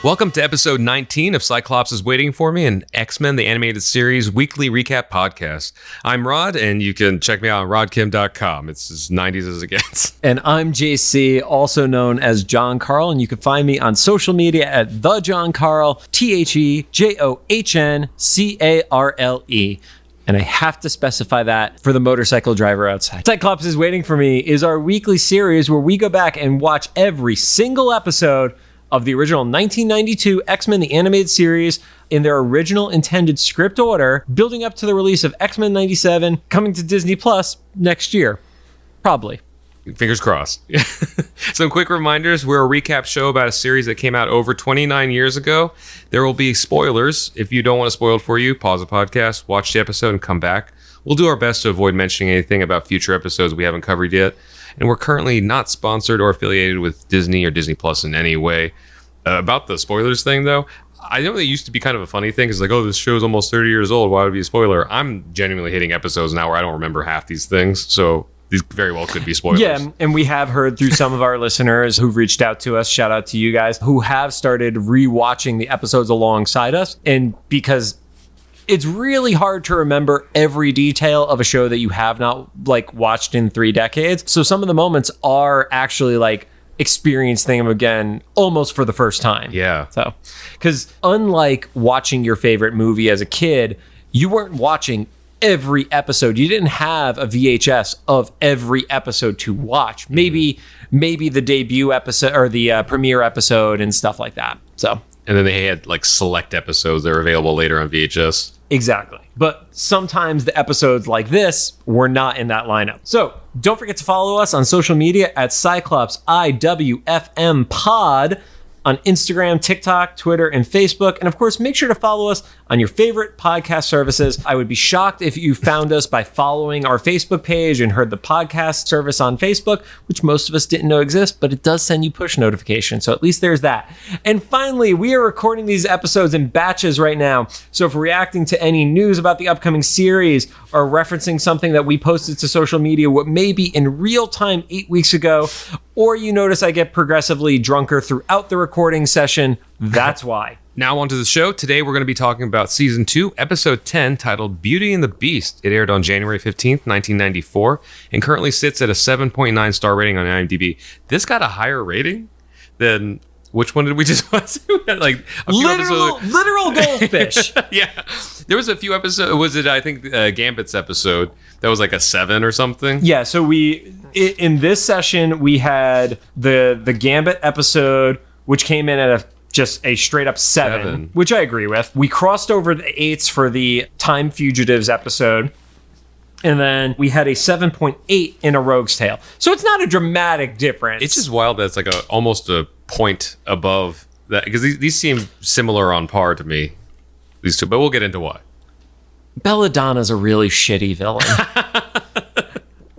Welcome to episode 19 of Cyclops is Waiting for Me, an X-Men the Animated Series weekly recap podcast. I'm Rod, and you can check me out on rodkim.com. It's as 90s as it gets. And I'm JC, also known as John Carl, and you can find me on social media at the John Carl, TheJohnCarle. And I have to specify that for the motorcycle driver outside. Cyclops is Waiting for Me is our weekly series where we go back and watch every single episode of the original 1992 X-Men the Animated Series in their original intended script order, building up to the release of X-Men 97 coming to Disney Plus next year. Probably. Fingers crossed. Some quick reminders. We're a recap show about a series that came out over 29 years ago. There will be spoilers. If you don't want it spoiled for you, pause the podcast, watch the episode, and come back. We'll do our best to avoid mentioning anything about future episodes we haven't covered yet. And we're currently not sponsored or affiliated with Disney or Disney Plus in any way. About the spoilers thing, though, I know they used to be kind of a funny thing. It's like, oh, this show's almost 30 years old. Why would it be a spoiler? I'm genuinely hitting episodes now where I don't remember half these things. So these very well could be spoilers. Yeah, and we have heard through some of our listeners who've reached out to us, shout out to you guys, who have started rewatching the episodes alongside us. And because it's really hard to remember every detail of a show that you have not watched in 3 decades. So some of the moments are actually experiencing them again almost for the first time. Yeah. So, because unlike watching your favorite movie as a kid, you weren't watching every episode. You didn't have a VHS of every episode to watch. Maybe the debut episode or the premiere episode and stuff like that. So. And then they had select episodes that are available later on VHS. Exactly. But sometimes the episodes like this were not in that lineup. So don't forget to follow us on social media at Cyclops IWFM Pod on Instagram, TikTok, Twitter, and Facebook. And of course, make sure to follow us on your favorite podcast services. I would be shocked if you found us by following our Facebook page and heard the podcast service on Facebook, which most of us didn't know exists, but it does send you push notifications. So at least there's that. And finally, we are recording these episodes in batches right now. So if we're reacting to any news about the upcoming series or referencing something that we posted to social media, what may be in real time 8 weeks ago, or you notice I get progressively drunker throughout the recording session, that's why. Now onto the show. Today we're going to be talking about Season 2, Episode 10, titled Beauty and the Beast. It aired on January 15th, 1994, and currently sits at a 7.9 star rating on IMDb. This got a higher rating than... Which one did we just watch? Literal goldfish. Yeah. There was a few episodes. Was it, I think, Gambit's episode that was a 7 or something? Yeah, so in this session, we had the Gambit episode, which came in at just a straight up 7, which I agree with. We crossed over the 8s for the Time Fugitives episode. And then we had a 7.8 in A Rogue's Tale. So it's not a dramatic difference. It's just wild that it's almost a point above that, because these seem similar on par to me, these two, but we'll get into why. Belladonna's a really shitty villain.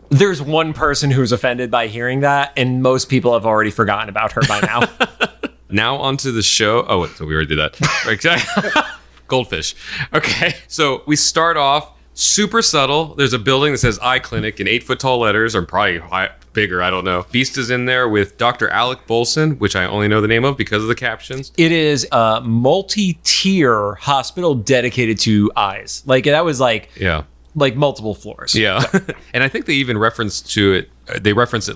There's one person who's offended by hearing that, and most people have already forgotten about her by now. Now onto the show. Oh, wait, so we already did that. Goldfish. Okay, so we start off super subtle. There's a building that says Eye Clinic in 8-foot tall letters, or probably bigger, I don't know. Beast is in there with Dr. Alec Bolson, which I only know the name of because of the captions. It is a multi-tier hospital dedicated to eyes. That was multiple floors. Yeah. And I think they even reference it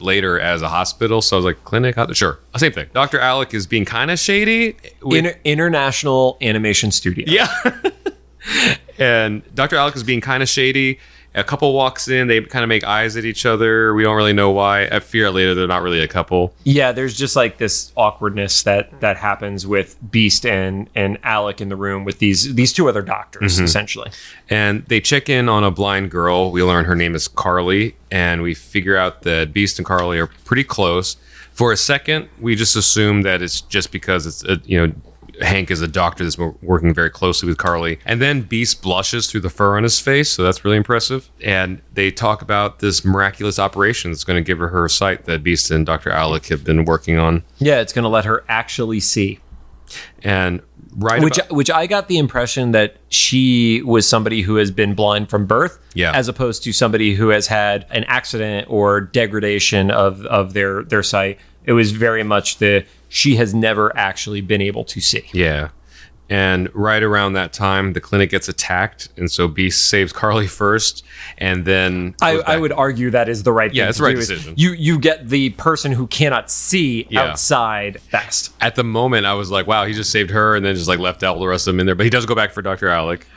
later as a hospital. So I was like, clinic? Sure. Same thing. Dr. Alec is being kind of shady. International Animation Studio. Yeah. And Dr. Alec is being kind of shady. A couple walks in, they kind of make eyes at each other. We don't really know why. I figure out later they're not really a couple. Yeah, there's just this awkwardness that happens with Beast and Alec in the room with these two other doctors, essentially. And they check in on a blind girl. We learn her name is Carly, and we figure out that Beast and Carly are pretty close. For a second, we just assume that it's just because it's Hank is a doctor that's working very closely with Carly. And then Beast blushes through the fur on his face, so that's really impressive. And they talk about this miraculous operation that's going to give her sight that Beast and Dr. Alec have been working on. Yeah, it's going to let her actually see. And which I got the impression that she was somebody who has been blind from birth, as opposed to somebody who has had an accident or degradation of their sight. It was very much she has never actually been able to see. Yeah. And right around that time, the clinic gets attacked. And so Beast saves Carly first. And then I would argue that is the right thing. Yeah, it's to the right do. decision. You get the person who cannot see outside fast. At the moment, I was like, wow, he just saved her and then just like left out the rest of them in there. But he does go back for Dr. Alec.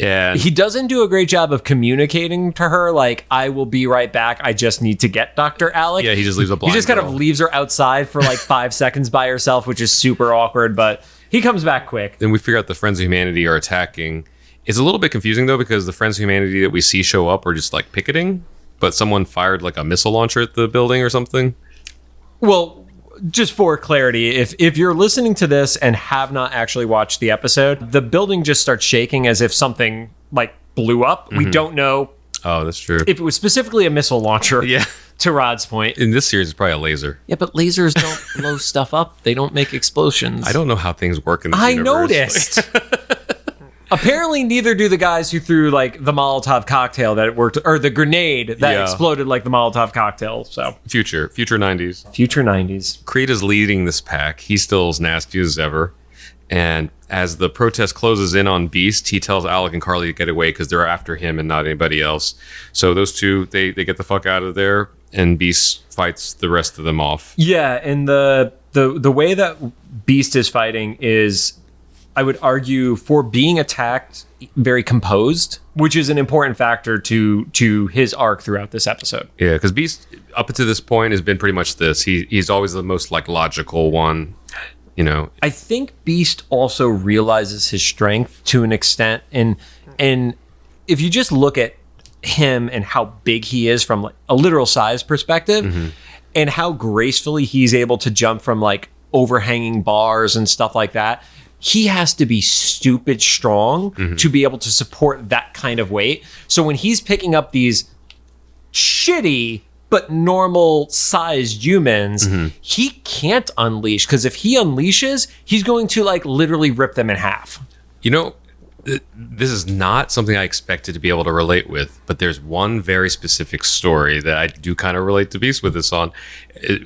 And he doesn't do a great job of communicating to her, like, I will be right back. I just need to get Dr. Alec. Yeah, he just leaves a blind He just kind of leaves her outside for like 5 seconds by herself, which is super awkward, but he comes back quick. Then we figure out the Friends of Humanity are attacking. It's a little bit confusing, though, because the Friends of Humanity that we see show up are just like picketing, but someone fired like a missile launcher at the building or something. Well, just for clarity, if you're listening to this and have not actually watched the episode, the building just starts shaking as if something like blew up. Mm-hmm. We don't know. Oh, that's true. If it was specifically a missile launcher. Yeah. To Rod's point. In this series, it's probably a laser. Yeah, but lasers don't blow stuff up. They don't make explosions. I don't know how things work in this universe. Noticed. Apparently, neither do the guys who threw like the Molotov cocktail that worked, or the grenade that exploded like the Molotov cocktail. So future 90s. Future 90s. Creed is leading this pack. He's still as nasty as ever. And as the protest closes in on Beast, he tells Alec and Carly to get away because they're after him and not anybody else. So those two, they get the fuck out of there, and Beast fights the rest of them off. Yeah, and the way that Beast is fighting is, I would argue, for being attacked, very composed, which is an important factor to his arc throughout this episode. Yeah, because Beast, up to this point, has been pretty much this. He's always the most like logical one. You know, I think Beast also realizes his strength to an extent, and if you just look at him and how big he is from like a literal size perspective, mm-hmm. and how gracefully he's able to jump from like overhanging bars and stuff like that, he has to be stupid strong mm-hmm. to be able to support that kind of weight. So when he's picking up these shitty but normal sized humans, mm-hmm. he can't unleash, because if he unleashes, he's going to like literally rip them in half. You know, this is not something I expected to be able to relate with, but there's one very specific story that I do kind of relate to Beast with this on.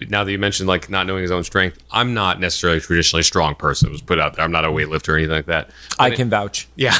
Now that you mentioned like not knowing his own strength, I'm not necessarily a traditionally strong person. It was put out there. I'm not a weightlifter or anything like that. But I can vouch. Yeah.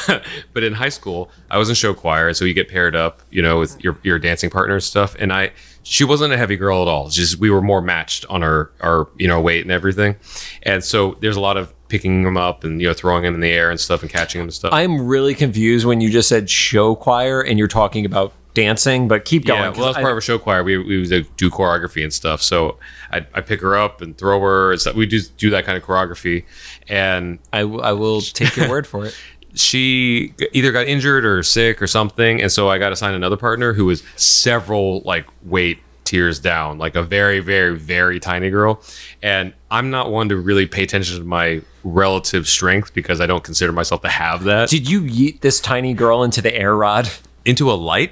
But in high school, I was in show choir. And so you get paired up, you know, with your dancing partner and stuff. And she wasn't a heavy girl at all. It's just we were more matched on our you know, weight and everything. And so there's a lot of picking them up and, you know, throwing them in the air and stuff and catching them and stuff. I'm really confused when you just said show choir and you're talking about dancing, but keep going. Yeah, well, that's part of a show choir. We would do choreography and stuff. So I pick her up and throw her. And stuff. We do that kind of choreography. And I will take your word for it. She either got injured or sick or something. And so I got assigned another partner who was several like weight tiers down, like a very, very, very tiny girl. And I'm not one to really pay attention to my relative strength because I don't consider myself to have that. Did you yeet this tiny girl into the air rod? Into a light?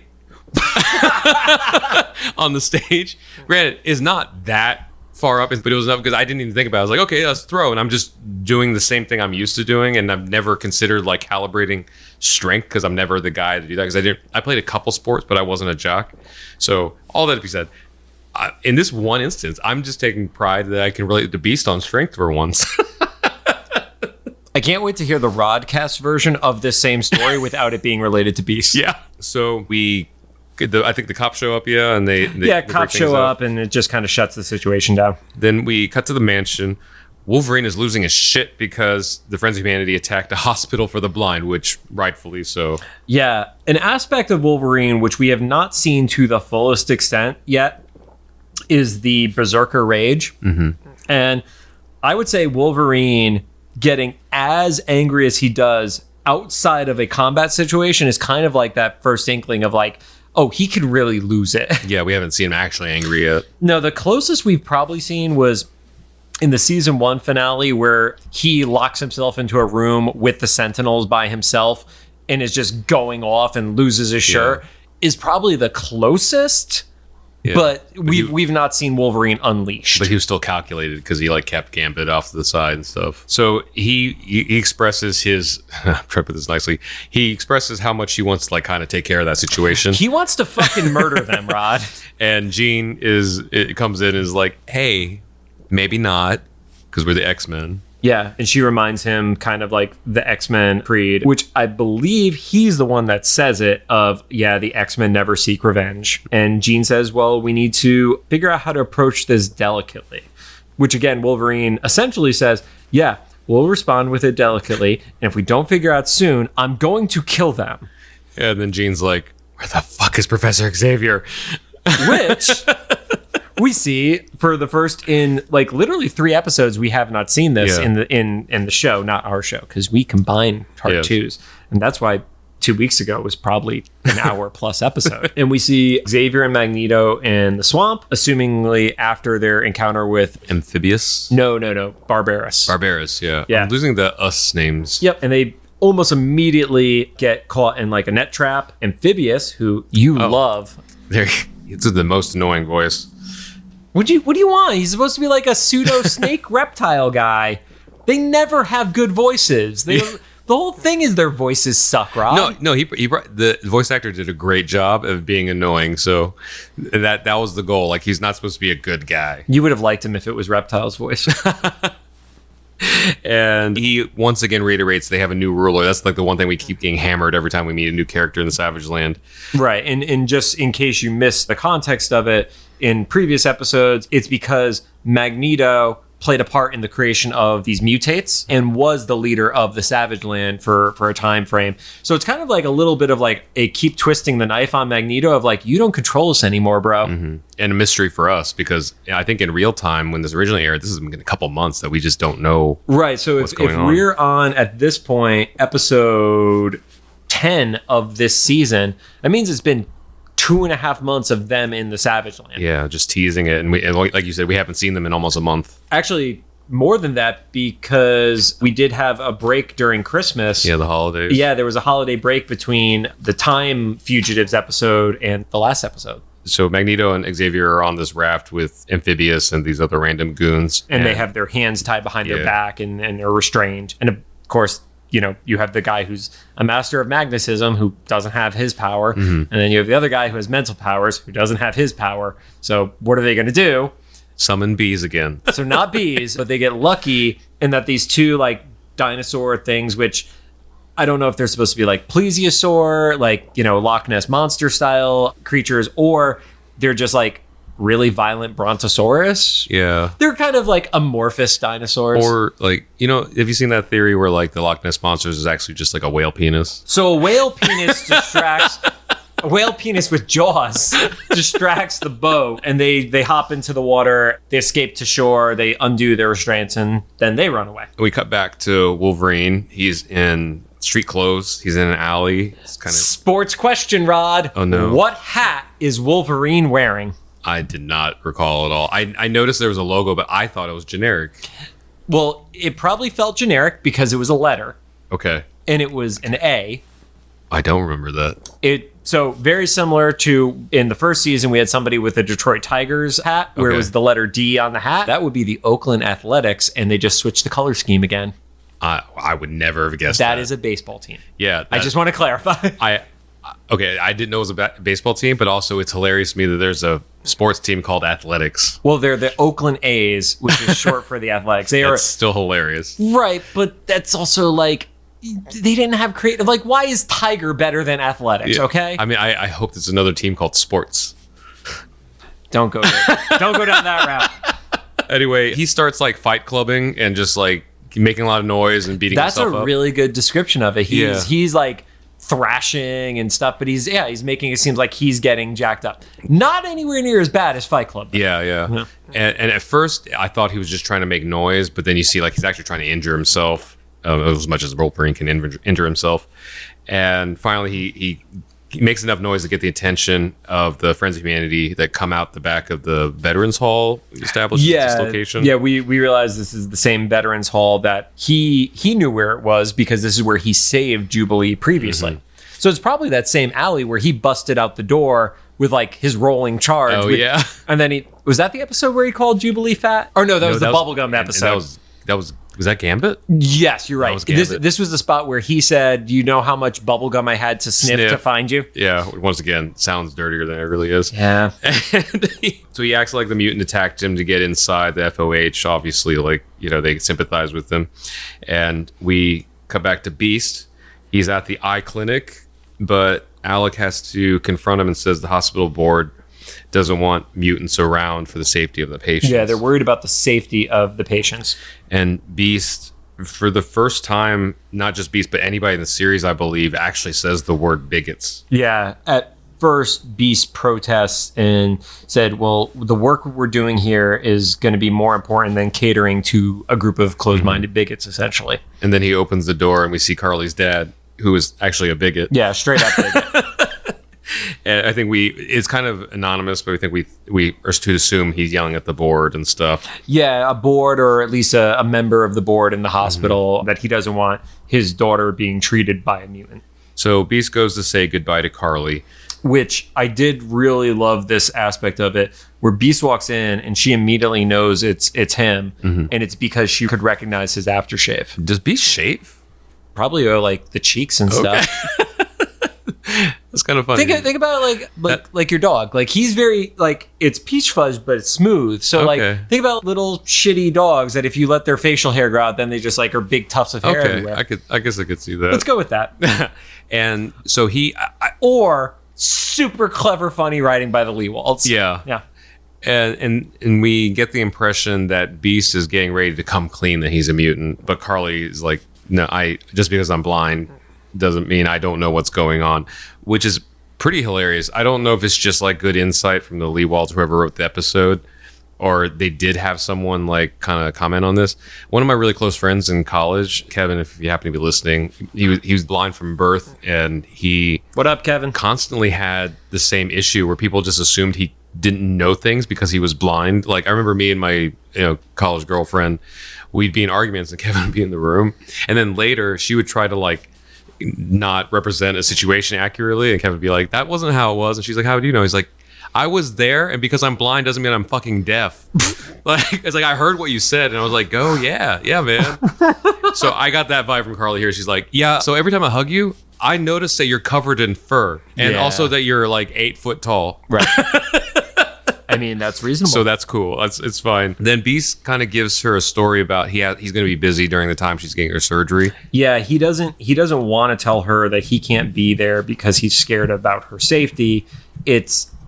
On the stage? Granted, it's not that far up, but it was enough because I didn't even think about it. I was like, okay, let's throw. And I'm just doing the same thing I'm used to doing. And I've never considered like calibrating strength because I'm never the guy to do that. Because I played a couple sports, but I wasn't a jock. So all that to be said, in this one instance, I'm just taking pride that I can relate to Beast on strength for once. I can't wait to hear the Rodcast version of this same story without it being related to Beast. Yeah. So I think the cops show up, and they cops show up, and it just kind of shuts the situation down. Then we cut to the mansion. Wolverine is losing his shit because the Friends of Humanity attacked a hospital for the blind, which rightfully so. Yeah, an aspect of Wolverine which we have not seen to the fullest extent yet is the Berserker Rage. Mm-hmm. And I would say Wolverine getting as angry as he does outside of a combat situation is kind of like that first inkling of like, oh, he could really lose it. Yeah, we haven't seen him actually angry yet. No, the closest we've probably seen was in the season 1 finale where he locks himself into a room with the Sentinels by himself and is just going off and loses his shirt is probably the closest. Yeah. But we've not seen Wolverine unleashed. But he was still calculated because he like kept Gambit off to the side and stuff. So he expresses his I'm trying to put this nicely. He expresses how much he wants to like kind of take care of that situation. He wants to fucking murder them, Rod. And Jean comes in and is like, hey, maybe not. because we're the X-Men. Yeah, and she reminds him kind of like the X-Men creed, which I believe he's the one that says it of, yeah, the X-Men never seek revenge. And Jean says, well, we need to figure out how to approach this delicately, which again, Wolverine essentially says, yeah, we'll respond with it delicately. And if we don't figure out soon, I'm going to kill them. Yeah, and then Jean's like, where the fuck is Professor Xavier? Which we see for the first in like literally 3 episodes. We have not seen this in the show, not our show, because we combine part 2s, and that's why 2 weeks ago was probably an hour plus episode. And we see Xavier and Magneto in the swamp, assumingly after their encounter with Amphibious. No, Barbarous. Yeah. Yeah. I'm losing the us names. Yep, and they almost immediately get caught in like a net trap. Amphibious, who you love. It's the most annoying voice. What do you want? He's supposed to be like a pseudo snake reptile guy. They never have good voices. The whole thing is their voices suck, Rob. No, he the voice actor did a great job of being annoying. So that was the goal. Like, he's not supposed to be a good guy. You would have liked him if it was Reptile's voice. And he once again reiterates they have a new ruler. That's like the one thing we keep getting hammered every time we meet a new character in the Savage Land. Right. And just in case you missed the context of it, in previous episodes, it's because Magneto played a part in the creation of these mutates and was the leader of the Savage Land for a time frame. So it's kind of like a little bit of like a keep twisting the knife on Magneto of like, you don't control us anymore, bro. Mm-hmm. And a mystery for us, because I think in real time when this originally aired, this has been a couple months that we just don't know. Right. So if we're on at this point, episode 10 of this season, that means it's been 2.5 months of them in the Savage Land. Yeah, just teasing it. And like you said, we haven't seen them in almost a month. Actually, more than that, because we did have a break during Christmas. Yeah, the holidays. Yeah, there was a holiday break between the Time Fugitives episode and the last episode. So Magneto and Xavier are on this raft with Amphibious and these other random goons. And they have their hands tied behind their back and they're restrained. And of course, you know, you have the guy who's a master of magnetism who doesn't have his power. Mm-hmm. And then you have the other guy who has mental powers who doesn't have his power. So what are they going to do? Summon bees again. So not bees, but they get lucky in that these two like dinosaur things, which I don't know if they're supposed to be like plesiosaur, like, you know, Loch Ness monster style creatures, or they're just like really violent brontosaurus. Yeah. They're kind of like amorphous dinosaurs. Or like, you know, have you seen that theory where like the Loch Ness monsters is actually just like a whale penis? So a whale penis distracts a whale penis with jaws distracts the boat, and they hop into the water, they escape to shore, they undo their restraints, and then they run away. We cut back to Wolverine. He's in street clothes. He's in an alley. It's kind of sports question, Rod. Oh no. What hat is Wolverine wearing? I did not recall at all. I noticed there was a logo, but I thought it was generic. Well, it probably felt generic because it was a letter. Okay. And it was an A. I don't remember that. So very similar to in the first season, we had somebody with a Detroit Tigers hat where it was the letter D on the hat. That would be the Oakland Athletics, and they just switched the color scheme again. I would never have guessed that. That is a baseball team. Yeah. I just want to clarify. I didn't know it was a baseball team, but also it's hilarious to me that there's a sports team called Athletics. Well, they're the Oakland A's, which is short for the Athletics. That's still hilarious. Right, but that's also like, they didn't have creative. Like, why is Tiger better than Athletics? Yeah. Okay. I mean, I hope there's another team called Sports. Don't go there. Don't go down that route. Anyway, he starts like fight clubbing and just like making a lot of noise and beating himself up. That's a really good description of it. He's like thrashing and stuff, but he's making it seem like he's getting jacked up. Not anywhere near as bad as Fight Club. Yeah. And at first, I thought he was just trying to make noise, but then you see like he's actually trying to injure himself. As much as Wolverine can injure himself. And finally, he makes enough noise to get the attention of the Friends of Humanity that come out the back of the Veterans Hall established at this location. Yeah, we realized this is the same Veterans Hall that he knew where it was because this is where he saved Jubilee previously. Mm-hmm. So it's probably that same alley where he busted out the door with like his rolling charge. Oh, yeah. And then was that the episode where he called Jubilee fat? Or no, that was the bubblegum episode. And that was Was that Gambit? Yes, you're right. was Gambit. This was the spot where he said, "You know how much bubblegum I had to sniff to find you?" Yeah, once again, sounds dirtier than it really is. Yeah. So he acts like the mutant attacked him to get inside the FOH. Obviously, like, they sympathize with him. And we cut back to Beast. He's at the eye clinic, but Alec has to confront him and says the hospital board doesn't want mutants around for the safety of the patients. Yeah, they're worried about the safety of the patients. And Beast, for the first time, not just Beast, but anybody in the series, I believe, actually says the word bigots. Yeah. At first, Beast protests and said, well, the work we're doing here is going to be more important than catering to a group of closed-minded bigots, essentially. And then he opens the door and we see Carly's dad, who is actually a bigot. Yeah, straight up bigot. And I think it's kind of anonymous, but we think we are to assume he's yelling at the board and stuff. Yeah, a board, or at least a member of the board in the hospital, that he doesn't want his daughter being treated by a mutant. So Beast goes to say goodbye to Carly. Which I did really love this aspect of it, where Beast walks in and she immediately knows it's him, and it's because she could recognize his aftershave. Does Beast shave? Probably like the cheeks and stuff. That's kind of funny. Think about it like your dog. Like, he's very, like, it's peach fuzz, but it's smooth. So like, think about little shitty dogs that if you let their facial hair grow out, then they just like are big tufts of hair everywhere. I guess I could see that. Let's go with that. And so or super clever, funny writing by the Leewalds. Yeah. And we get the impression that Beast is getting ready to come clean that he's a mutant, but Carly is like, no, just because I'm blind doesn't mean I don't know what's going on, which is pretty hilarious. I don't know if it's just like good insight from the Leewalds, whoever wrote the episode, or they did have someone like kind of comment on this. One of my really close friends in college, Kevin, if you happen to be listening, he was blind from birth, and what up, Kevin? Constantly had the same issue where people just assumed he didn't know things because he was blind. Like, I remember me and my college girlfriend, we'd be in arguments and Kevin would be in the room, and then later she would try to like not represent a situation accurately, and Kevin would be like, that wasn't how it was, and she's like, how do you know? He's like, I was there, and because I'm blind doesn't mean I'm fucking deaf. Like, it's like, I heard what you said, and I was like, oh yeah man. So I got that vibe from Carly here. She's like, yeah, so every time I hug you, I notice that you're covered in fur, and also that you're like 8 foot tall. Right. I mean, that's reasonable. So that's cool. It's fine. Then Beast kind of gives her a story about he's going to be busy during the time she's getting her surgery. Yeah, he doesn't want to tell her that he can't be there because he's scared about her safety.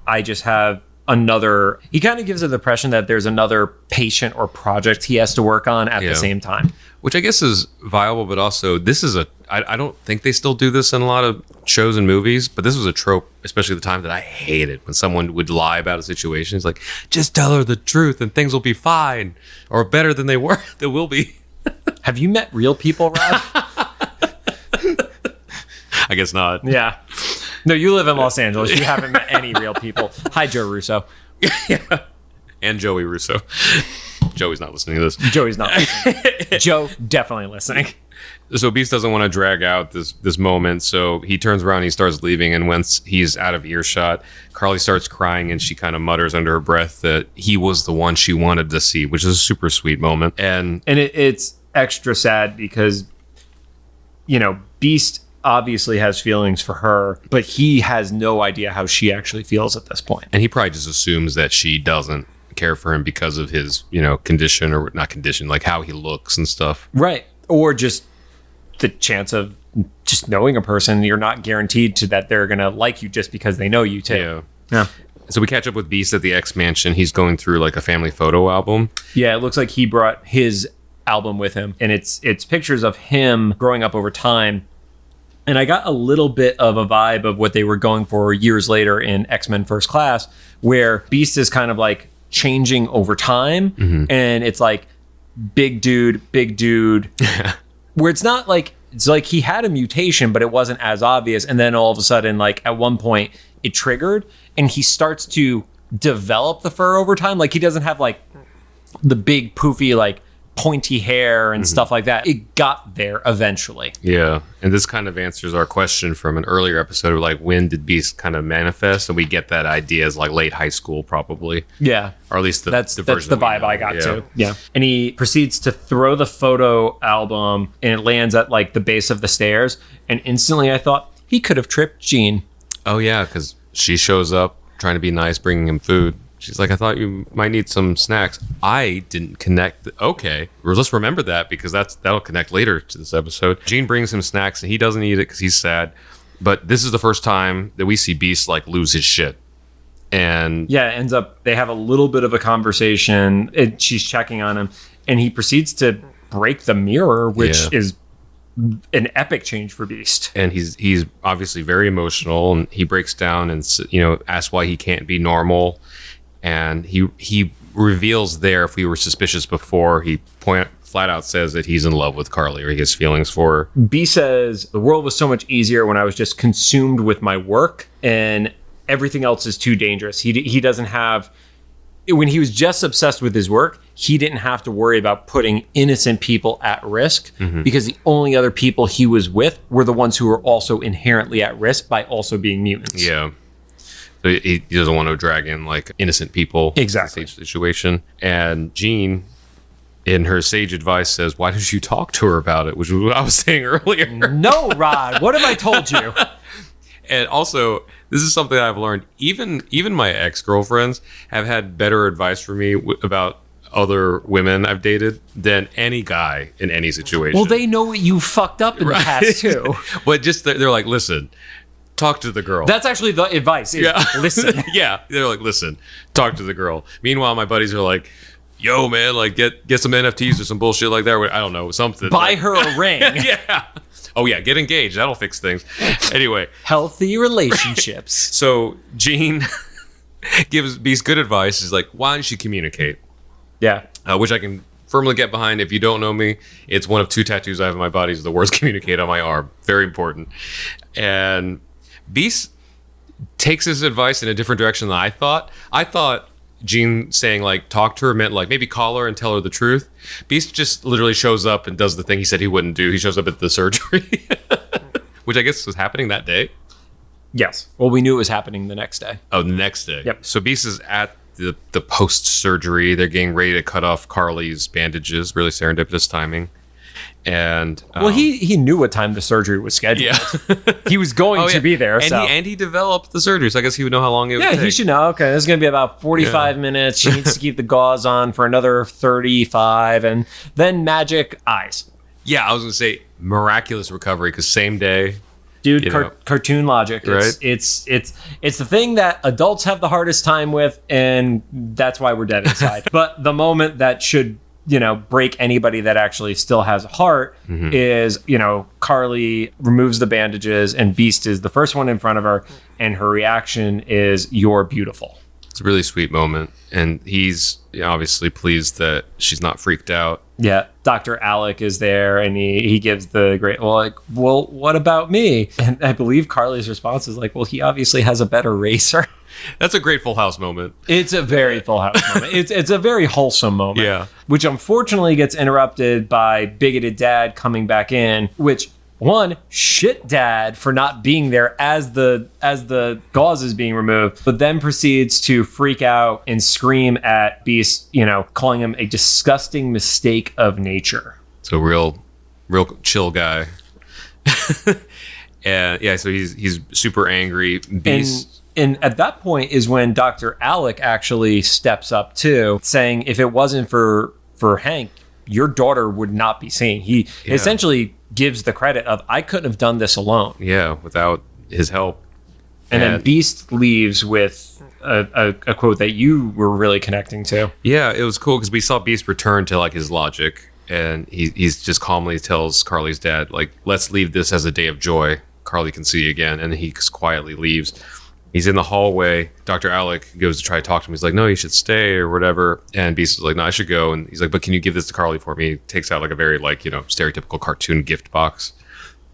I just have another. He kind of gives her the impression that there's another patient or project he has to work on at the same time. Which I guess is viable, but also this is I don't think they still do this in a lot of shows and movies, but this was a trope, especially the time that I hated when someone would lie about a situation. It's like, just tell her the truth and things will be fine, or better than they were. They will be. Have you met real people, Rod? I guess not. Yeah. No, you live in Los Angeles. You haven't met any real people. Hi, Joe Russo. Yeah. And Joey Russo. Joey's not listening to this. Joey's not listening. Joe, definitely listening. So Beast doesn't want to drag out this moment, so he turns around and he starts leaving, and once he's out of earshot, Carly starts crying, and she kind of mutters under her breath that he was the one she wanted to see, which is a super sweet moment. And it's extra sad because, Beast obviously has feelings for her, but he has no idea how she actually feels at this point. And he probably just assumes that she doesn't care for him because of his, condition, or not condition, like how he looks and stuff. Right. Or just the chance of just knowing a person. You're not guaranteed that they're going to like you just because they know you too. Yeah. So we catch up with Beast at the X Mansion. He's going through like a family photo album. Yeah, it looks like he brought his album with him, and it's pictures of him growing up over time. And I got a little bit of a vibe of what they were going for years later in X-Men First Class, where Beast is kind of like changing over time. And it's like big dude, where it's not like, it's like he had a mutation, but it wasn't as obvious. And then all of a sudden, like at one point it triggered and he starts to develop the fur over time. Like he doesn't have like the big poofy, like pointy hair and stuff like that. It got there eventually. Yeah. And this kind of answers our question from an earlier episode of like, when did Beast kind of manifest? And we get that idea as like late high school, probably. Yeah. Or at least that's the the version that we vibe know. I got too. Yeah. And he proceeds to throw the photo album and it lands at like the base of the stairs. And instantly I thought he could have tripped Jean. Oh, yeah. Because she shows up trying to be nice, bringing him food. She's like, I thought you might need some snacks. I didn't connect. Okay, let's remember that because that'll connect later to this episode. Jean brings him snacks and he doesn't eat it because he's sad. But this is the first time that we see Beast like lose his shit. And yeah, it ends up they have a little bit of a conversation. She's checking on him, and he proceeds to break the mirror, which is an epic change for Beast. And he's obviously very emotional, and he breaks down and asks why he can't be normal. And he reveals there, if we were suspicious before, he flat out says that he's in love with Carly, or he has feelings for her. B says, the world was so much easier when I was just consumed with my work, and everything else is too dangerous. He doesn't have... When he was just obsessed with his work, he didn't have to worry about putting innocent people at risk because the only other people he was with were the ones who were also inherently at risk by also being mutants. Yeah. So he doesn't want to drag in like innocent people. Exactly. In the situation. And Jean, in her sage advice, says, why didn't you talk to her about it? Which was what I was saying earlier. No, Rod. What have I told you? And also, this is something I've learned. Even my ex-girlfriends have had better advice for me about other women I've dated than any guy in any situation. Well, they know what you fucked up in the past, too. But just they're like, listen, talk to the girl. That's actually the advice. Listen. Yeah. They're like, listen, talk to the girl. Meanwhile, my buddies are like, yo, man, like get some NFTs or some bullshit like that. I don't know, something. Buy her a ring. Yeah. Oh, yeah, get engaged. That'll fix things. Anyway. Healthy relationships. So Jean gives Beast good advice. She's like, why don't you communicate? Yeah. Which I can firmly get behind. If you don't know me, it's one of two tattoos I have on my body. Is the words communicate on my arm. Very important. And Beast takes his advice in a different direction than I thought. I thought Jean saying like talk to her meant like maybe call her and tell her the truth. Beast just literally shows up and does the thing he said he wouldn't do. He shows up at the surgery, which I guess was happening that day. Yes. Well, we knew it was happening the next day. Oh, the next day. Yep. So Beast is at the post surgery. They're getting ready to cut off Carly's bandages. Really serendipitous timing. And well, he knew what time the surgery was scheduled. Yeah. He was going to be there. And he developed the surgery, so I guess he would know how long it would take. Yeah, he should know. Okay, this is going to be about 45 minutes. She needs to keep the gauze on for another 35, and then magic eyes. Yeah, I was going to say miraculous recovery because same day. Dude, cartoon logic. Right? It's the thing that adults have the hardest time with, and that's why we're dead inside. But the moment that should break anybody that actually still has a heart is, Carly removes the bandages and Beast is the first one in front of her. And her reaction is, you're beautiful. It's a really sweet moment. And he's obviously pleased that she's not freaked out. Yeah. Dr. Alec is there and he gives the great, well, what about me? And I believe Carly's response is like, well, he obviously has a better racer. That's a great Full House moment. It's a very Full House moment. It's a very wholesome moment. Yeah. Which unfortunately gets interrupted by bigoted dad coming back in, which shit dad for not being there as the gauze is being removed, but then proceeds to freak out and scream at Beast, calling him a disgusting mistake of nature. So real chill guy. And yeah, so he's super angry. Beast. And at that point is when Dr. Alec actually steps up too, saying if it wasn't for Hank, your daughter would not be seen. He essentially gives the credit of, I couldn't have done this alone. Yeah, without his help. And then Beast leaves with a quote that you were really connecting to. Yeah, it was cool because we saw Beast return to like his logic, and he's just calmly tells Carly's dad, like, let's leave this as a day of joy. Carly can see you again. And he quietly leaves. He's in the hallway. Dr. Alec goes to try to talk to him. He's like, no, you should stay or whatever. And Beast is like, no, I should go. And he's like, but can you give this to Carly for me? He takes out like a very stereotypical cartoon gift box.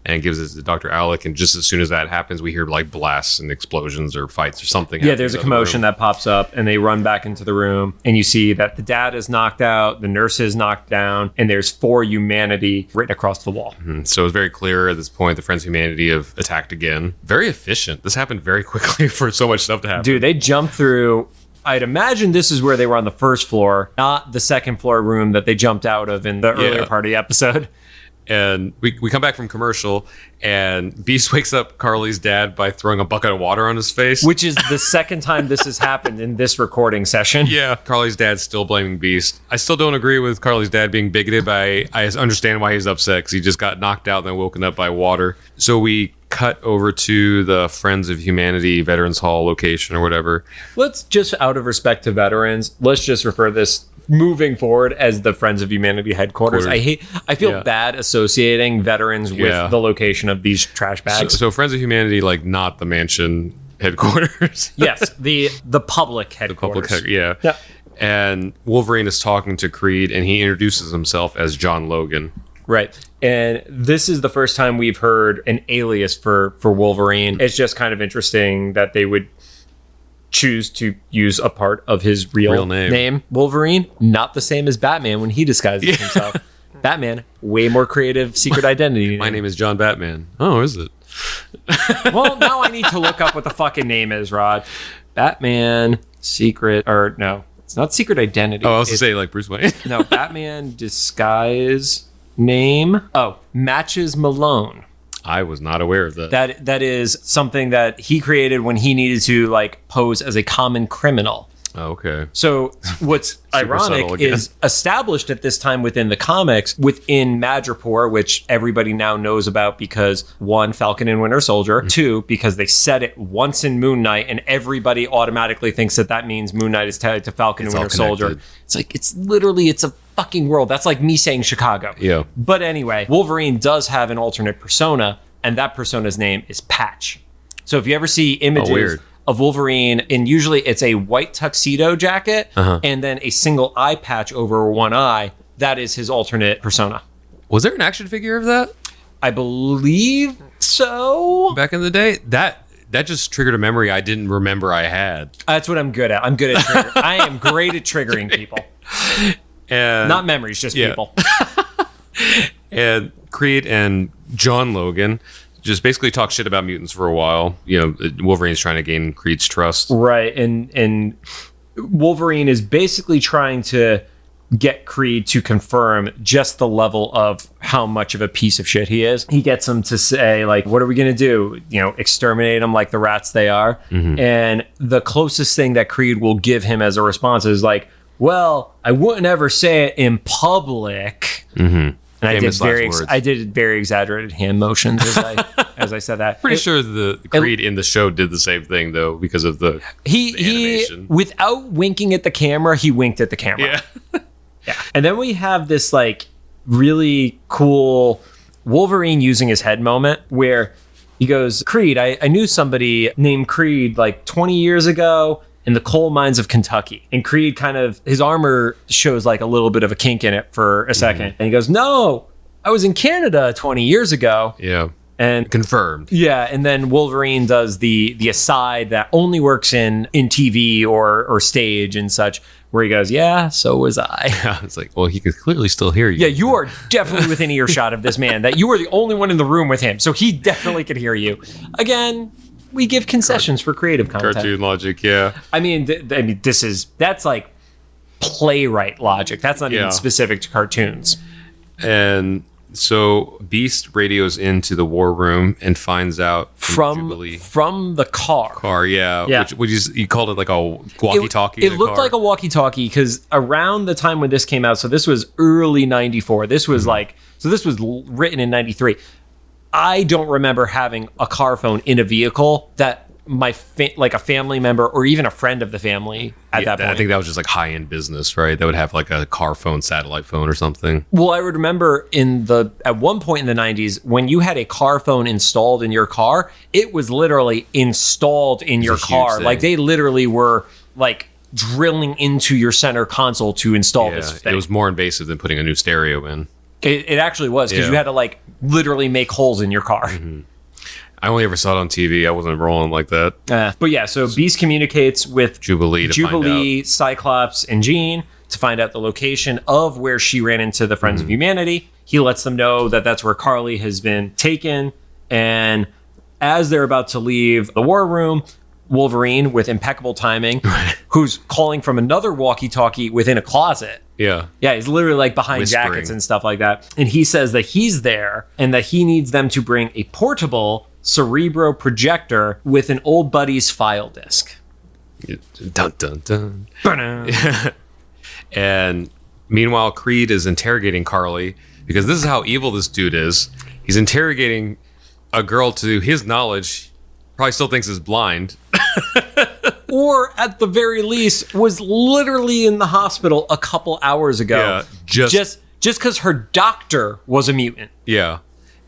and gives it to Dr. Alec. And just as soon as that happens, we hear like blasts and explosions or fights or something. Yeah, there's a commotion that pops up, and they run back into the room, and you see that the dad is knocked out, the nurse is knocked down, and there's "For Humanity" written across the wall. So it's very clear at this point the Friends of Humanity have attacked again. Very efficient. This happened very quickly for so much stuff to happen. Dude, they jumped through. I'd imagine this is where they were on the first floor, not the second floor room that they jumped out of in the earlier part of the episode. And we come back from commercial, and Beast wakes up Carly's dad by throwing a bucket of water on his face. Which is the second time this has happened in this recording session. Yeah, Carly's dad's still blaming Beast. I still don't agree with Carly's dad being bigoted, but I understand why he's upset, because he just got knocked out and then woken up by water. So we cut over to the Friends of Humanity Veterans Hall location or whatever. Let's just, out of respect to veterans, let's just refer this moving forward as the Friends of Humanity headquarters. I feel bad associating veterans with the location of these trash bags. So Friends of Humanity, like not the mansion headquarters. Yes, the public headquarters. Yeah. And Wolverine is talking to Creed, and he introduces himself as John Logan. Right. And this is the first time we've heard an alias for Wolverine. It's just kind of interesting that they would choose to use a part of his real name. Wolverine, not the same as Batman when he disguises himself. Batman, way more creative secret identity. My name is John Batman. Oh, is it? Well, now I need to look up what the fucking name is, Rod. Batman, secret, or no, it's not secret identity. Oh, I was to say like Bruce Wayne. No, Batman disguise name. Oh, Matches Malone. I was not aware of that. That is something that he created when he needed to like pose as a common criminal. Oh, okay. So what's ironic is established at this time within the comics, within Madripoor, which everybody now knows about because one, Falcon and Winter Soldier, two, because they said it once in Moon Knight and everybody automatically thinks that means Moon Knight is tied to Falcon and Winter Soldier. It's like, it's a fucking world. That's like me saying Chicago. Yeah. But anyway, Wolverine does have an alternate persona, and that persona's name is Patch. So if you ever see images of Wolverine, and usually it's a white tuxedo jacket and then a single eye patch over one eye, that is his alternate persona. Was there an action figure of that? I believe so. Back in the day? That just triggered a memory I didn't remember I had. That's what I'm good at. I'm good at triggering. I am great at triggering people. And not memories, just people. And Creed and John Logan just basically talk shit about mutants for a while. You know, Wolverine's trying to gain Creed's trust. Right. And Wolverine is basically trying to get Creed to confirm just the level of how much of a piece of shit he is. He gets him to say, like, what are we going to do? You know, exterminate them like the rats they are. And the closest thing that Creed will give him as a response is like, well, I wouldn't ever say it in public. And I did very exaggerated hand motions as I said that. Pretty sure the Creed in the show did the same thing though, because of the animation. Without winking at the camera, he winked at the camera. Yeah. And then we have this like really cool Wolverine using his head moment where he goes, Creed, I knew somebody named Creed like 20 years ago in the coal mines of Kentucky. And Creed kind of, his armor shows like a little bit of a kink in it for a second. And he goes, no, I was in Canada 20 years ago. Yeah. And confirmed. Yeah. And then Wolverine does the aside that only works in TV or stage and such, where he goes, yeah, so was I. Yeah, it's like, well, he could clearly still hear you. Yeah, you are definitely within earshot of this man, that you were the only one in the room with him. So he definitely could hear you. Again, we give concessions for creative content. Cartoon logic, yeah. I mean, that's like playwright logic. That's not even specific to cartoons. And so Beast radios into the war room and finds out from the car. Yeah. Which you called it like a walkie-talkie. It looked like a walkie-talkie because around the time when this came out, so this was early 94. This was this was written in 93. I don't remember having a car phone in a vehicle that like a family member or even a friend of the family at that point. I think that was just like high-end business, right? That would have like a car phone, satellite phone or something. Well, I would remember at one point in the 90s, when you had a car phone installed in your car, it was literally installed in your car. Like they literally were like drilling into your center console to install this thing. It was more invasive than putting a new stereo in. It actually was, because you had to like literally make holes in your car. I only ever saw it on TV. I wasn't rolling like that. But yeah, so Beast communicates with Jubilee to find out. Cyclops, and Jean to find out the location of where she ran into the Friends of Humanity. He lets them know that that's where Carly has been taken. And as they're about to leave the war room, Wolverine, with impeccable timing, who's calling from another walkie-talkie within a closet. Yeah. Yeah, he's literally like behind Whispering. jackets and stuff like that. And he says that he's there and that he needs them to bring a portable Cerebro projector with an old buddy's file disk. Dun, dun, dun. And meanwhile, Creed is interrogating Carly, because this is how evil this dude is. He's interrogating a girl, to his knowledge, probably still thinks is blind. Or at the very least was literally in the hospital a couple hours ago. Yeah, just because her doctor was a mutant. Yeah.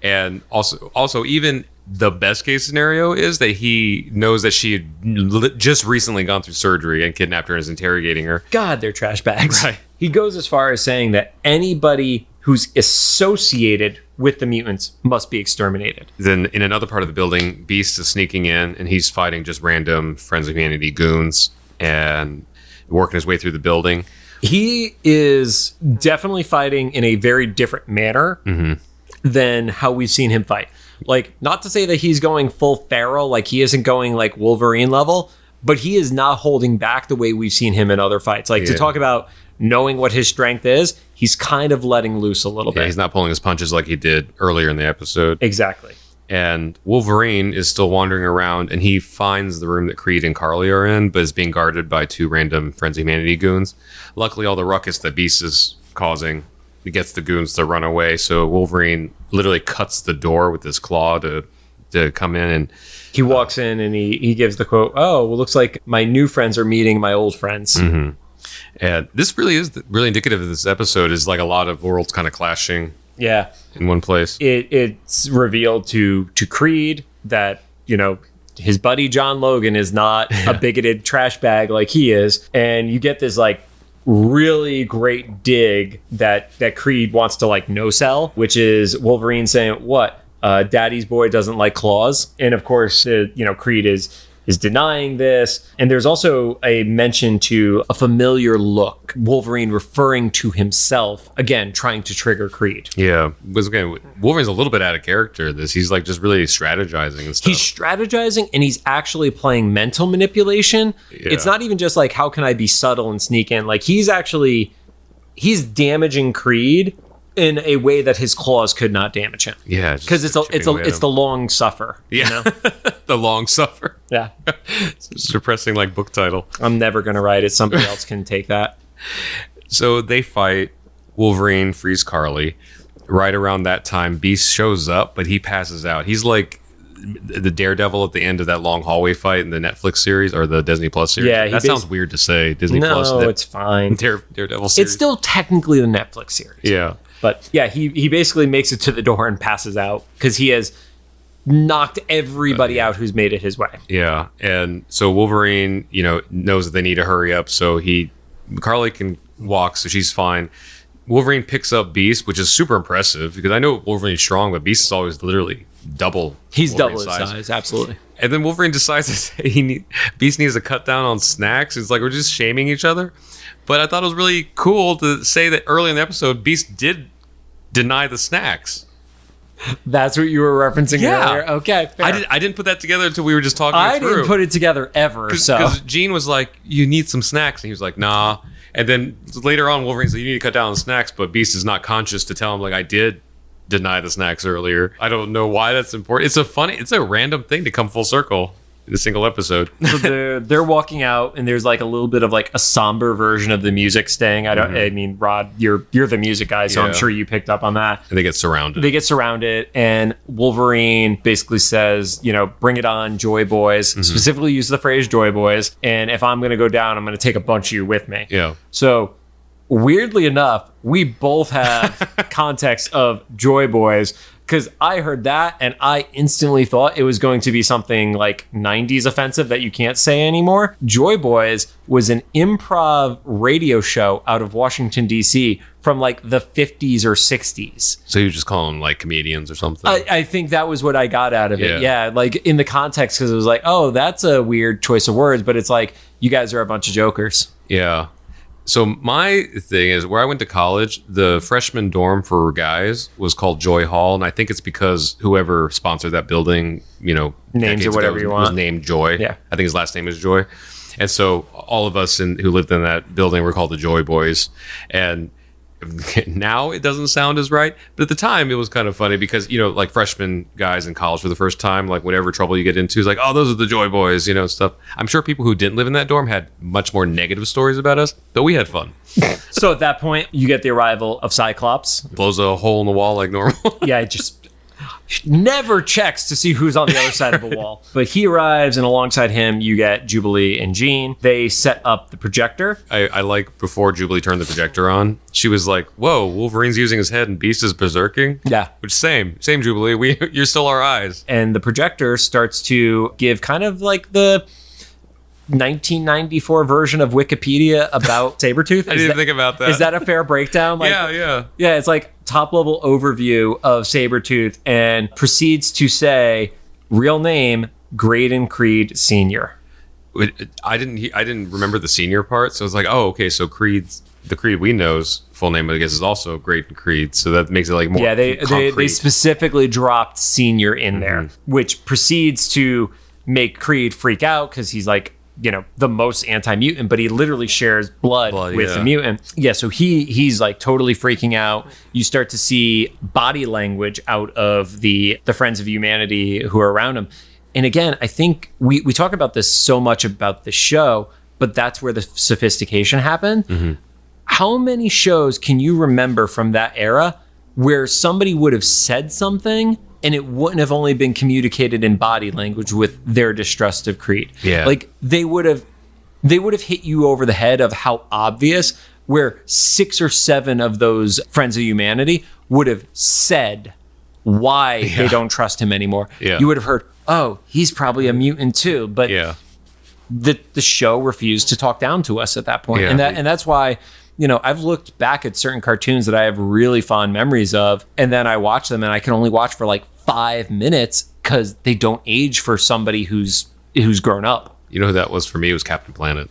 And also even the best case scenario is that he knows that she had just recently gone through surgery and kidnapped her and is interrogating her. God, they're trash bags. Right. He goes as far as saying that anybody who's associated with the mutants must be exterminated. Then in another part of the building, Beast is sneaking in and he's fighting just random Friends of Humanity goons and working his way through the building. He is definitely fighting in a very different manner than how we've seen him fight. Like, not to say that he's going full feral, like he isn't going like Wolverine level, but he is not holding back the way we've seen him in other fights. Like, to talk about knowing what his strength is, he's kind of letting loose a little bit. He's not pulling his punches like he did earlier in the episode. Exactly. And Wolverine is still wandering around, and he finds the room that Creed and Carly are in, but is being guarded by two random Friends of Humanity goons. Luckily, all the ruckus that Beast is causing, he gets the goons to run away. So Wolverine literally cuts the door with his claw to come in, and he walks in and he gives the quote, "Oh, well, looks like my new friends are meeting my old friends." And this really is really indicative of this episode, is like a lot of worlds kind of clashing. Yeah, in one place. It's revealed to Creed that, you know, his buddy John Logan is not a bigoted trash bag like he is, and you get this like really great dig that Creed wants to like no sell, which is Wolverine saying, "What? Daddy's boy doesn't like claws," and of course, Creed is denying this. And there's also a mention to a familiar look, Wolverine referring to himself, again, trying to trigger Creed. Yeah, because again, Wolverine's a little bit out of character. He's like just really strategizing and stuff. He's strategizing, and he's actually playing mental manipulation. Yeah. It's not even just like, how can I be subtle and sneak in? Like, he's damaging Creed in a way that his claws could not damage him. Yeah, because it's the long suffer. Yeah, you know? The long suffer. Yeah, it's a depressing like book title. I'm never gonna write it. Somebody else can take that. So they fight. Wolverine frees Carly. Right around that time, Beast shows up, but he passes out. He's like the Daredevil at the end of that long hallway fight in the Netflix series or the Disney Plus series. Yeah, that sounds weird to say. Disney Plus. No, it's fine. Daredevil series. It's still technically the Netflix series. Yeah. But yeah, he basically makes it to the door and passes out because he has knocked everybody out who's made it his way. Yeah. And so Wolverine, knows that they need to hurry up. So Carly can walk, so she's fine. Wolverine picks up Beast, which is super impressive because I know Wolverine's strong, but Beast is always literally double. He's double his size, absolutely. And then Wolverine decides to say Beast needs to cut down on snacks. It's like we're just shaming each other. But I thought it was really cool to say that early in the episode, Beast did deny the snacks. That's what you were referencing earlier? Okay, fair. I didn't put that together until we were just talking I through. didn't put it together ever. Because Jean was like, you need some snacks. And he was like, nah. And then later on, Wolverine's like, you need to cut down on the snacks. But Beast is not conscious to tell him, like, I did deny the snacks earlier. I don't know why that's important. It's a random thing to come full circle in a single episode. So they're walking out, and there's like a little bit of like a somber version of the music staying. I mean, Rod, you're the music guy, so I'm sure you picked up on that. And they get surrounded. And Wolverine basically says, bring it on, Joy Boys. Specifically use the phrase Joy Boys. And if I'm going to go down, I'm going to take a bunch of you with me. Yeah. So weirdly enough, we both have context of Joy Boys because I heard that and I instantly thought it was going to be something like 90s offensive that you can't say anymore. Joy Boys was an improv radio show out of Washington, D.C. from like the 50s or 60s. So you just call them like comedians or something? I think that was what I got out of it. Yeah. Yeah, like in the context, because it was like, oh, that's a weird choice of words, but it's like, you guys are a bunch of jokers. Yeah. So my thing is, where I went to college, the freshman dorm for guys was called Joy Hall, and I think it's because whoever sponsored that building, Names decades it whatever ago you was want. named Joy. Yeah. I think his last name is Joy. And so all of us who lived in that building were called the Joy Boys. And now it doesn't sound as right, but at the time it was kind of funny because, like freshman guys in college for the first time, like whatever trouble you get into is like, oh, those are the Joy Boys, stuff. I'm sure people who didn't live in that dorm had much more negative stories about us, but we had fun. So at that point, you get the arrival of Cyclops. Blows a hole in the wall like normal. Yeah, it just never checks to see who's on the other side of the wall. But he arrives, and alongside him, you get Jubilee and Jean. They set up the projector. I like before Jubilee turned the projector on, she was like, whoa, Wolverine's using his head and Beast is berserking. Yeah. Which same Jubilee. You're still our eyes. And the projector starts to give kind of like the 1994 version of Wikipedia about Sabertooth. I didn't think about that. Is that a fair breakdown? Yeah. Yeah, it's like top level overview of Sabertooth and proceeds to say real name Graydon Creed Sr. I didn't remember the senior part, so it's like, oh, okay, so the Creed we know's full name, I guess, is also Graydon Creed, so that makes it like more they specifically dropped senior in there, which proceeds to make Creed freak out because he's like, the most anti-mutant, but he literally shares blood with the mutant. Yeah, so he's like totally freaking out. You start to see body language out of the Friends of Humanity who are around him. And again, I think we talk about this so much about the show, but that's where the sophistication happened. Mm-hmm. How many shows can you remember from that era where somebody would have said something and it wouldn't have only been communicated in body language with their distrust of Creed? Yeah. Like they would have hit you over the head of how obvious, where 6 or 7 of those Friends of Humanity would have said why they don't trust him anymore. Yeah. You would have heard, oh, he's probably a mutant too. But the show refused to talk down to us at that point. Yeah. And that's why, I've looked back at certain cartoons that I have really fond memories of, and then I watch them and I can only watch for like 5 minutes because they don't age for somebody who's grown up. You know who that was for me? It was Captain Planet.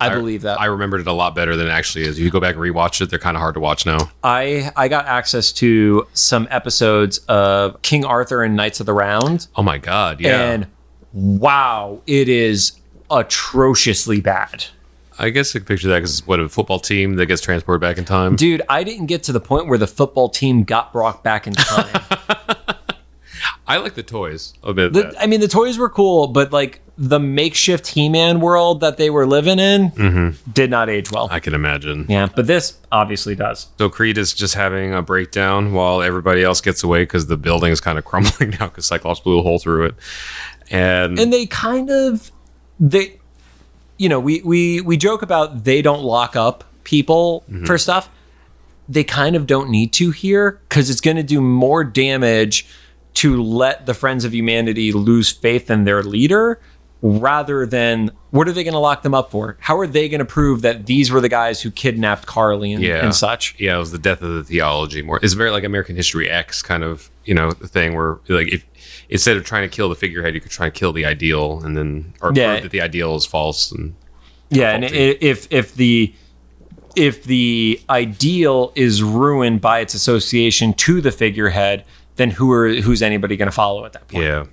I believe that. I remembered it a lot better than it actually is. If you go back and rewatch it, they're kind of hard to watch now. I got access to some episodes of King Arthur and Knights of the Round. Oh my God, yeah. And wow, it is atrociously bad. I guess I can picture that because it's a football team that gets transported back in time. Dude, I didn't get to the point where the football team got brought back in time. I like the toys. I'll admit that. I mean, the toys were cool, but like the makeshift He-Man world that they were living in did not age well. I can imagine. Yeah, but this obviously does. So Creed is just having a breakdown while everybody else gets away because the building is kind of crumbling now because Cyclops blew a hole through it. And they kind of... we joke about they don't lock up people for stuff. They kind of don't need to here because it's going to do more damage to let the Friends of Humanity lose faith in their leader rather than what are they going to lock them up for? How are they going to prove that these were the guys who kidnapped Carly and such? Yeah, it was the death of the theology more. It's very like American History X kind of, thing where like if instead of trying to kill the figurehead, you could try and kill the ideal and then prove that the ideal is false and and if the ideal is ruined by its association to the figurehead, then who's anybody going to follow at that point? Yeah.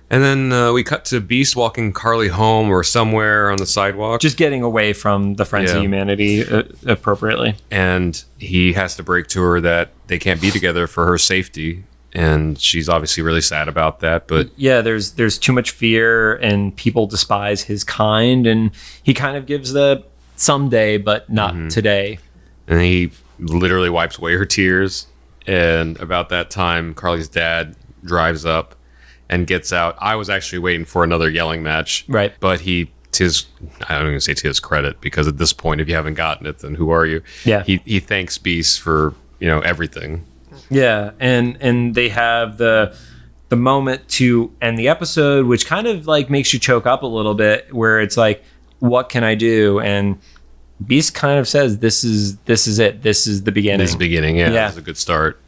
And then we cut to Beast walking Carly home or somewhere on the sidewalk. Just getting away from the Friends of Humanity appropriately. And he has to break to her that they can't be together for her safety. And she's obviously really sad about that. But yeah, there's too much fear and people despise his kind. And he kind of gives the someday, but not today. And he literally wipes away her tears. And about that time, Carly's dad drives up and gets out. I was actually waiting for another yelling match. Right. But I don't even say to his credit, because at this point, if you haven't gotten it, then who are you? Yeah. He thanks Beast for, everything. Yeah, and they have the moment to end the episode, which kind of like makes you choke up a little bit, where it's like, what can I do? And Beast kind of says, this is it. This is the beginning. This is the beginning, yeah. This is a good start.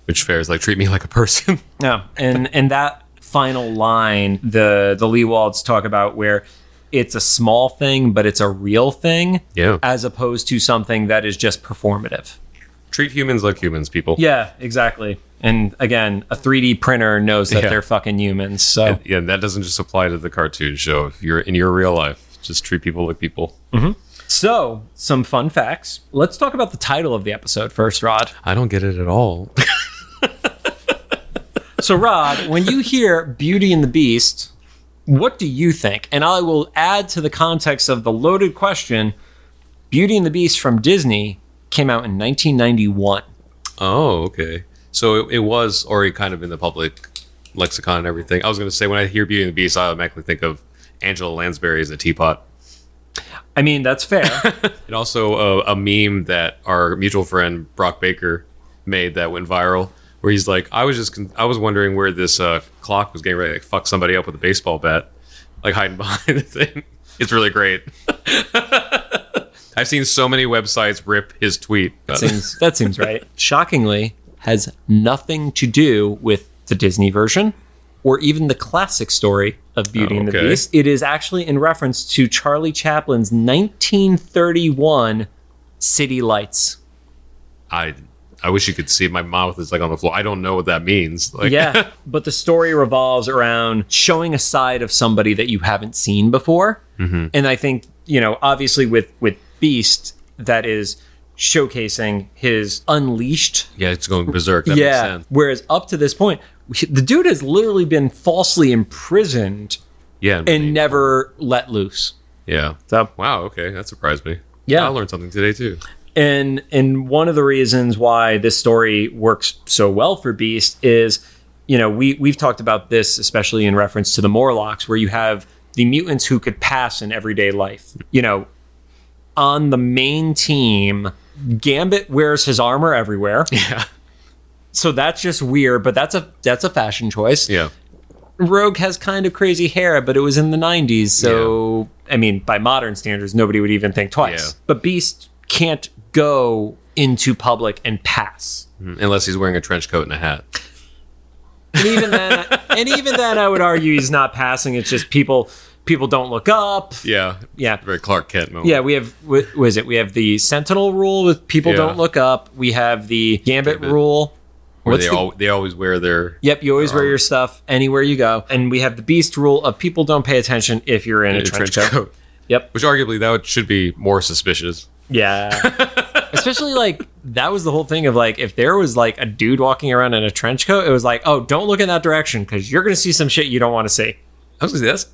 Which fares like, treat me like a person. Yeah, and that final line, the Leewalds talk about, where it's a small thing, but it's a real thing, as opposed to something that is just performative. Treat humans like humans, people. Yeah, exactly. And again, a 3D printer knows that they're fucking humans. So and that doesn't just apply to the cartoon show. If you're in your real life, just treat people like people. Mm-hmm. So, some fun facts. Let's talk about the title of the episode first, Rod. I don't get it at all. So, Rod, when you hear Beauty and the Beast, what do you think? And I will add to the context of the loaded question, Beauty and the Beast from Disney came out in 1991. Oh, okay. So it was already kind of in the public lexicon and everything. I was going to say, when I hear Beauty and the Beast, I automatically think of Angela Lansbury as a teapot. I mean, that's fair. And also a meme that our mutual friend Brock Baker made that went viral, where he's like, I was wondering where this clock was getting ready to like, fuck somebody up with a baseball bat, like hiding behind the thing. It's really great. I've seen so many websites rip his tweet. That seems right. Shockingly, has nothing to do with the Disney version or even the classic story of Beauty and the Beast. It is actually in reference to Charlie Chaplin's 1931 City Lights. I wish you could see, my mouth is like on the floor. I don't know what that means. Like, yeah, but the story revolves around showing a side of somebody that you haven't seen before. Mm-hmm. And I think, obviously with Beast, that is showcasing his unleashed. Yeah, it's going berserk. That makes sense. Whereas up to this point, the dude has literally been falsely imprisoned and never let loose. Yeah. So, wow, okay. That surprised me. Yeah. I learned something today too. And one of the reasons why this story works so well for Beast is, we've talked about this, especially in reference to the Morlocks, where you have the mutants who could pass in everyday life. On the main team, Gambit wears his armor everywhere. Yeah. So that's just weird, but that's a fashion choice. Yeah. Rogue has kind of crazy hair, but it was in the 90s. So, I mean, by modern standards, nobody would even think twice. Yeah. But Beast can't go into public and pass. Unless he's wearing a trench coat and a hat. And even then, I would argue he's not passing. It's just people don't look up. Yeah. Yeah. Very Clark Kent moment. Yeah, we have, what is it? We have the Sentinel rule with people don't look up. We have the Gambit rule. Where they always wear their... Yep, you always wear your stuff anywhere you go. And we have the Beast rule of people don't pay attention if you're in a trench coat. Yep. Which arguably should be more suspicious. Yeah. Especially that was the whole thing of if there was a dude walking around in a trench coat, it was oh, don't look in that direction because you're going to see some shit you don't want to see. I was going to say,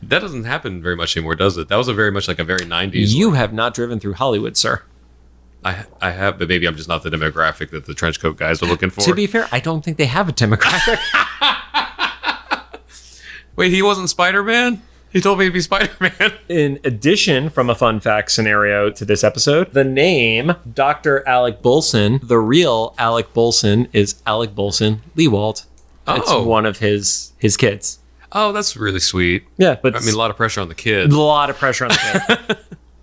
that doesn't happen very much anymore, does it? That was a very much a very 90s. You have not driven through Hollywood, sir. I have, but maybe I'm just not the demographic that the trench coat guys are looking for. To be fair, I don't think they have a demographic. Wait, he wasn't Spider-Man? He told me to be Spider-Man. In addition, from a fun fact scenario to this episode, the name Dr. Alec Bolson, the real Alec Bolson, is Alec Bolson Leewald. It's one of his kids. Oh, that's really sweet. Yeah, but I mean, a lot of pressure on the kid. A lot of pressure on the kid.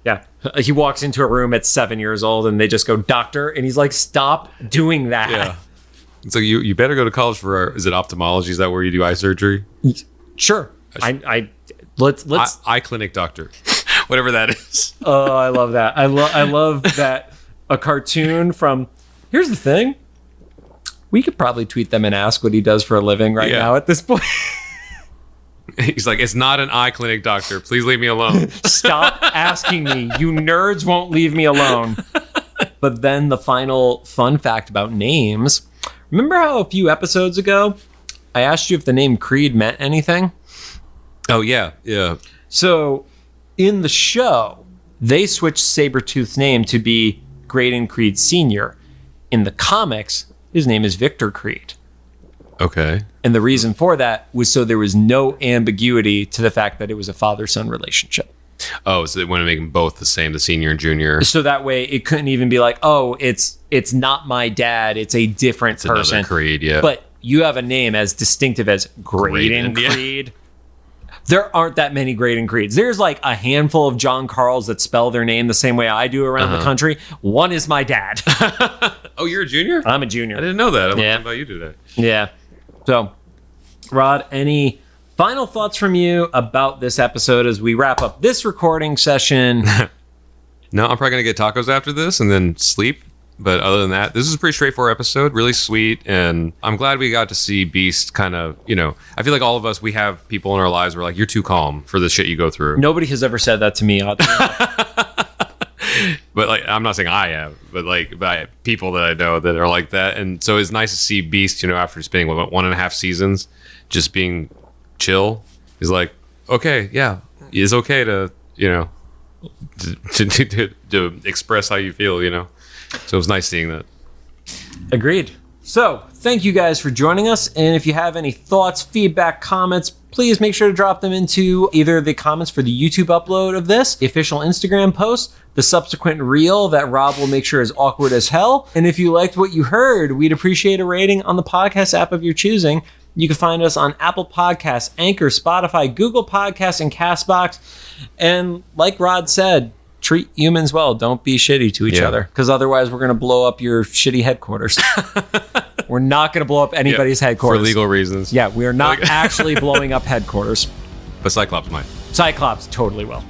Yeah. He walks into a room at 7 years old and they just go, doctor. And he's like, stop doing that. Yeah. So you better go to college for, is it ophthalmology? Is that where you do eye surgery? Sure. Let's eye clinic doctor, whatever that is. Oh, I love that. I love that a cartoon from, here's the thing. We could probably tweet them and ask what he does for a living right now at this point. He's like, it's not an eye clinic doctor. Please leave me alone. Stop asking me. You nerds won't leave me alone. But then the final fun fact about names. Remember how a few episodes ago, I asked you if the name Creed meant anything? Oh, yeah. Yeah. So in the show, they switched Sabertooth's name to be Graydon Creed Sr. In the comics, his name is Victor Creed. Okay. And the reason for that was so there was no ambiguity to the fact that it was a father-son relationship. Oh, so they want to make them both the same, the senior and junior. So that way it couldn't even be like, oh, it's not my dad. It's a different person. Another Creed, yeah. But you have a name as distinctive as Graydon Creed. There aren't that many Graydon Creeds. There's like a handful of John Carls that spell their name the same way I do around the country. One is my dad. Oh, you're a junior? I'm a junior. I didn't know that. I'm learning about you today. Yeah. So, Rod, any final thoughts from you about this episode as we wrap up this recording session? No, I'm probably going to get tacos after this and then sleep. But other than that, this is a pretty straightforward episode, really sweet. And I'm glad we got to see Beast kind of, I feel like all of us, we have people in our lives where like, you're too calm for the shit you go through. Nobody has ever said that to me. But like, I'm not saying I have, but like by people that I know that are like that. And so it's nice to see Beast, after spending 1.5 seasons, just being chill. He's like, okay, yeah, it's okay to, to express how you feel, So it was nice seeing that. Agreed. So, thank you guys for joining us. And if you have any thoughts, feedback, comments, please make sure to drop them into either the comments for the YouTube upload of this, the official Instagram post, the subsequent reel that Rob will make sure is awkward as hell. And if you liked what you heard, we'd appreciate a rating on the podcast app of your choosing. You can find us on Apple Podcasts, Anchor, Spotify, Google Podcasts, and CastBox. And like Rod said, treat humans well. Don't be shitty to each other, because otherwise we're going to blow up your shitty headquarters. We're not going to blow up anybody's headquarters. For legal reasons. Yeah, we are not actually blowing up headquarters. But Cyclops might. Cyclops totally will.